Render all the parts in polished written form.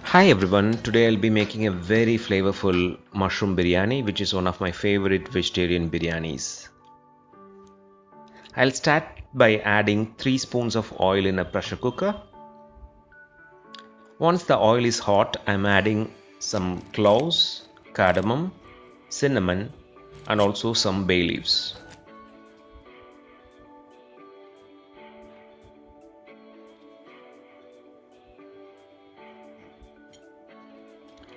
Hi everyone, today I'll be making a very flavorful mushroom biryani, which is one of my favorite vegetarian biryanis. I'll start by adding 3 spoons of oil in a pressure cooker. Once the oil is hot, I'm adding some cloves, cardamom, cinnamon and also some bay leaves.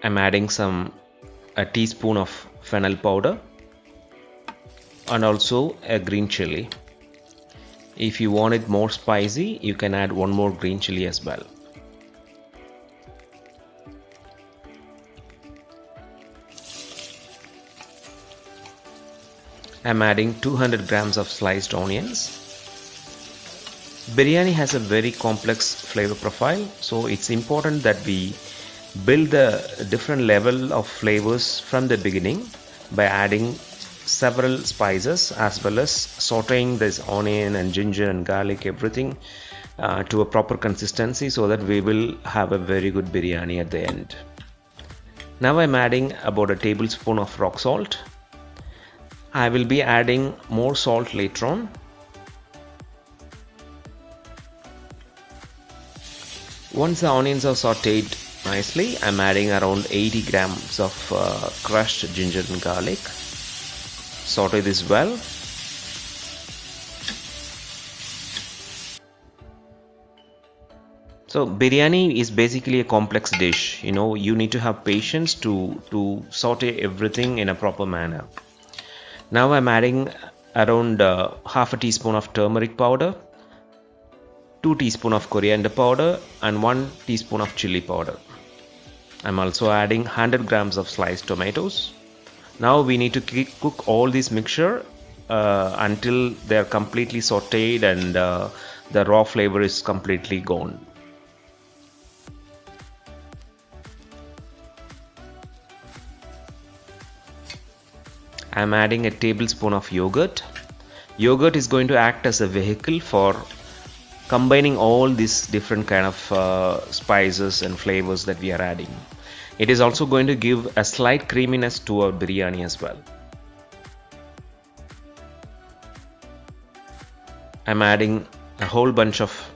I'm adding a teaspoon of fennel powder and also a green chili. If you want it more spicy, you can add one more green chili as well. I'm adding 200 grams of sliced onions. Biryani has a very complex flavor profile, so it's important that we build the different level of flavors from the beginning by adding several spices as well as sauteing this onion and ginger and garlic, everything to a proper consistency so that we will have a very good biryani at the end. Now I'm adding about a tablespoon of rock salt. I will be adding more salt later on. Once the onions are sauteed nicely, I'm adding around 80 grams of crushed ginger and garlic. Saute this well. So biryani is basically a complex dish. You need to have patience to saute everything in a proper manner. Now I'm adding around half a teaspoon of turmeric powder, 2 teaspoons of coriander powder and 1 teaspoon of chili powder. I'm also adding 100 grams of sliced tomatoes. Now we need to cook all this mixture until they are completely sauteed and the raw flavor is completely gone. I'm adding a tablespoon of yogurt. Yogurt is going to act as a vehicle for combining all these different kind of spices and flavors that we are adding. It is also going to give a slight creaminess to our biryani as well. I'm adding a whole bunch of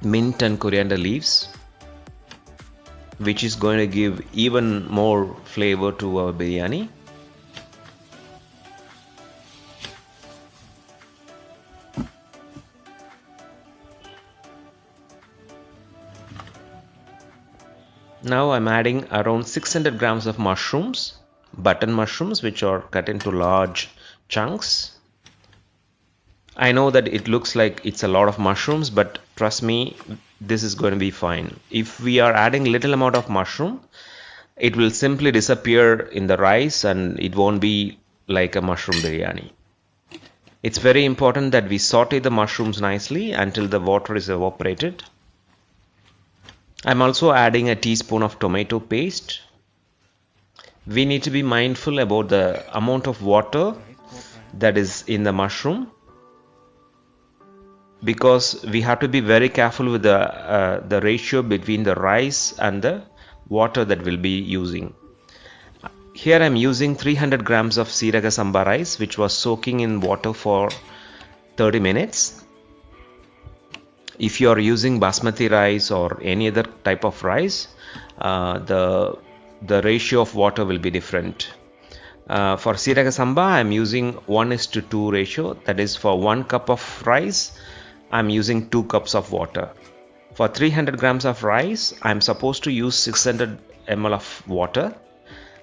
mint and coriander leaves, which is going to give even more flavor to our biryani. Now I'm adding around 600 grams of mushrooms, button mushrooms, which are cut into large chunks. I know that it looks like it's a lot of mushrooms, but trust me, this is going to be fine. If we are adding little amount of mushroom, it will simply disappear in the rice and it won't be like a mushroom biryani. It's very important that we saute the mushrooms nicely until the water is evaporated. I'm also adding a teaspoon of tomato paste. We need to be mindful about the amount of water that is in the mushroom, because we have to be very careful with the ratio between the rice and the water that we'll be using. Here I'm using 300 grams of Seeraga Samba rice, which was soaking in water for 30 minutes. If you are using basmati rice or any other type of rice, the ratio of water will be different. For Seeraga Samba, I am using 1:2 ratio. That is, for 1 cup of rice, I am using 2 cups of water. For 300 grams of rice, I am supposed to use 600 ml of water.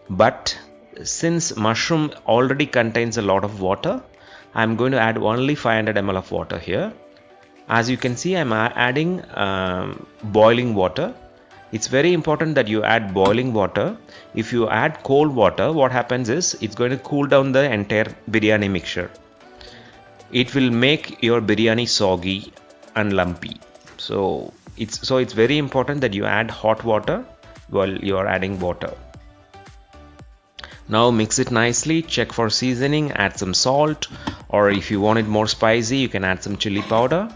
But since mushroom already contains a lot of water, I am going to add only 500 ml of water here. As you can see, I'm adding boiling water. It's very important that you add boiling water. If you add cold water, what happens is it's going to cool down the entire biryani mixture. It will make your biryani soggy and lumpy. So it's very important that you add hot water while you are adding water. Now mix it nicely, check for seasoning, add some salt, or if you want it more spicy you can add some chili powder,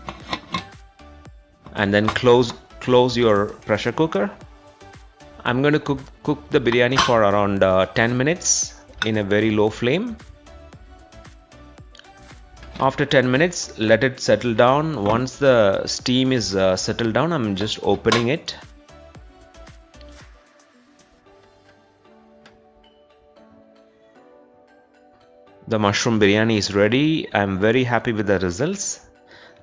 and then close your pressure cooker. I'm going to cook the biryani for around 10 minutes in a very low flame. After 10 minutes, let it settle down. Once the steam is settled down, I'm just opening it. The mushroom biryani is ready. I'm very happy with the results.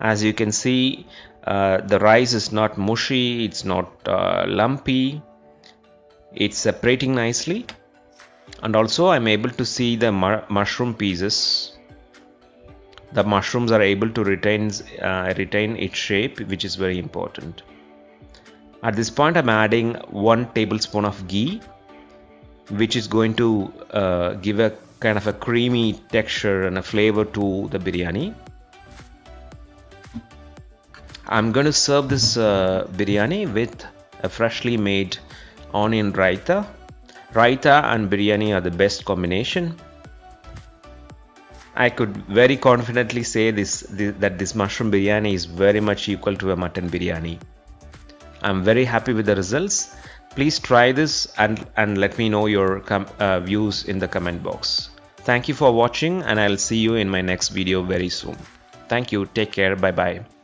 As you can see, the rice is not mushy, it's not lumpy. It's separating nicely, and also I'm able to see the mushroom pieces. The mushrooms are able to retain its shape, which is very important. At this point I'm adding 1 tablespoon of ghee, which is going to give a kind of a creamy texture and a flavor to the biryani. I'm going to serve this biryani with a freshly made onion raita. Raita and biryani are the best combination. I could very confidently say that this mushroom biryani is very much equal to a mutton biryani. I'm very happy with the results. Please try this and let me know your views in the comment box. Thank you for watching, and I'll see you in my next video very soon. Thank you. Take care. Bye bye.